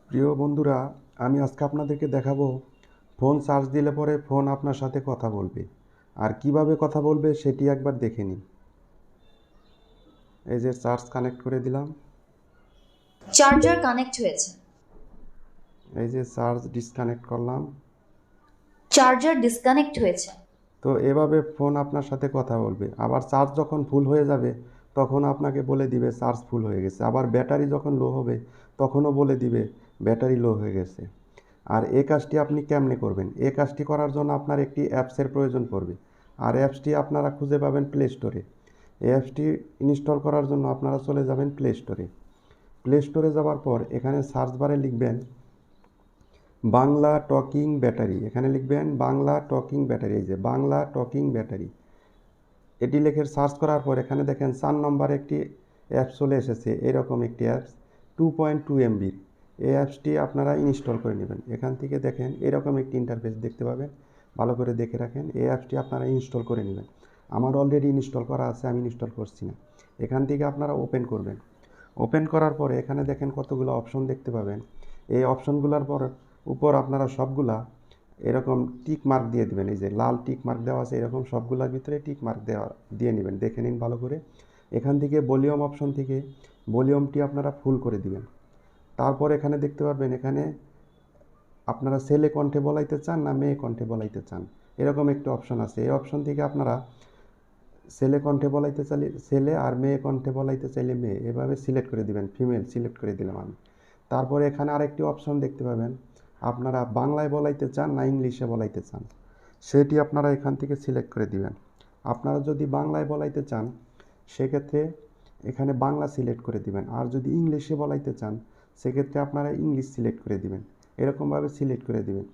প্রিয় বন্ধুরা, আমি আজকে আপনাদেরকে দেখাবো ফোন চার্জ দিলে পরে ফোন আপনার সাথে কথা বলবে। আর কিভাবে কথা বলবে সেটি একবার দেখে নিন। এই যে চার্জ কানেক্ট করে দিলাম, চার্জার কানেক্ট হয়েছে। এই যে চার্জ ডিসকানেক্ট করলাম। চার্জার ডিসকানেক্ট হয়েছে। তো এভাবে ফোন আপনার সাথে কথা বলবে। আবার চার্জ যখন ফুল হয়ে যাবে তখন আপনাকে বলে দিবে চার্জ ফুল হয়ে গেছে। আবার ব্যাটারি যখন লো হবে তখনও বলে দিবে ব্যাটারি লো হয়ে গেছে। আর এই কাজটি আপনি কেমনে করবেন? এই কাজটি করার জন্য আপনার একটি অ্যাপসের প্রয়োজন পড়বে। আর অ্যাপসটি আপনারা খুঁজে পাবেন প্লে স্টোরে। এই অ্যাপসটি ইনস্টল করার জন্য আপনারা চলে যাবেন প্লে স্টোরে। প্লে স্টোরে যাওয়ার পর এখানে সার্চ বারে লিখবেন বাংলা টকিং ব্যাটারি। এখানে লিখবেন বাংলা টকিং ব্যাটারি। এই যে বাংলা টকিং ব্যাটারি, এটি লিখে সার্চ করার পর এখানে দেখেন 4 নম্বরে একটি অ্যাপস চলে এসেছে। এরকম একটি অ্যাপস 2.2 MBর। এই অ্যাপসটি আপনারা ইনস্টল করে নেবেন। এখান থেকে দেখেন এরকম একটি ইন্টারফেস দেখতে পাবেন। ভালো করে দেখে রাখেন। এই অ্যাপসটি আপনারা ইনস্টল করে নেবেন। আমার অলরেডি ইনস্টল করা আছে, আমি ইনস্টল করছি না। এখান থেকে আপনারা ওপেন করবেন। ওপেন করার পরে এখানে দেখেন কতগুলো অপশন দেখতে পাবেন। এই অপশনগুলোর উপর আপনারা সবগুলা এরকম টিক মার্ক দিয়ে দেবেন। এই যে লাল টিক মার্ক দেওয়া আছে, এরকম সবগুলোর ভিতরে টিক মার্ক দিয়ে নেবেন। দেখে নিন ভালো করে। এখান থেকে ভলিউম অপশন থেকে ভলিউমটি আপনারা ফুল করে দিবেন। তারপর এখানে দেখতে পারবেন এখানে আপনারা ছেলে কণ্ঠে বলাইতে চান না মেয়ে কণ্ঠে বলাইতে চান, এরকম একটি অপশন আছে। এই অপশন থেকে আপনারা ছেলে কণ্ঠে বলাইতে চাইলে ছেলে আর মেয়ে কণ্ঠে বলাইতে চাইলে মেয়ে, এভাবে সিলেক্ট করে দিবেন। ফিমেল সিলেক্ট করে দিলাম আমি। তারপরে এখানে আরেকটি অপশন দেখতে পাবেন, আপনারা বাংলায় বলাইতে চান না ইংলিশে বলাইতে চান, সেটি আপনারা এখান থেকে সিলেক্ট করে দিবেন। আপনারা যদি বাংলায় বলাইতে চান সেক্ষেত্রে এখানে বাংলা সিলেক্ট করে দিবেন। আর যদি ইংলিশে বলাইতে চান সেক্ষেত্রে আপনারা ইংলিশ সিলেক্ট করে দিবেন। এরকমভাবে সিলেক্ট করে দিবেন।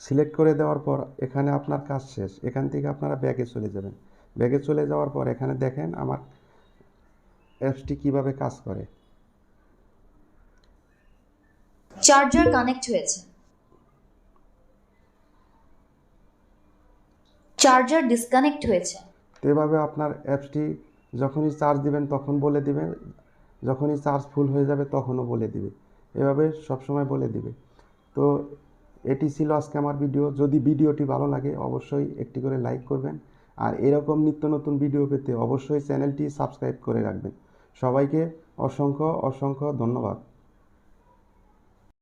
সিলেক্ট করে দেওয়ার পর এখানে আপনার কাজ শেষ। এখান থেকে আপনারা ব্যাগে চলে যাবেন। ব্যাগে চলে যাওয়ার পর এখানে দেখেন আমার অ্যাপসটি কীভাবে কাজ করে। চার্জার কানেক্ট হয়েছে। চার্জার ডিসকানেক্ট হয়েছে। তো এভাবে আপনার অ্যাপসটি যখনই চার্জ দিবেন তখন বলে দিবে, যখনই চার্জ ফুল হয়ে যাবে তখনও বলে দিবে। এভাবে সবসময় বলে দিবে। তো এটি ছিল আজকে আমার ভিডিও। যদি ভিডিওটি ভালো লাগে অবশ্যই একটি করে লাইক করবেন। আর এরকম নিত্য নতুন ভিডিও পেতে অবশ্যই চ্যানেলটি সাবস্ক্রাইব করে রাখবেন। সবাইকে অসংখ্য অসংখ্য ধন্যবাদ।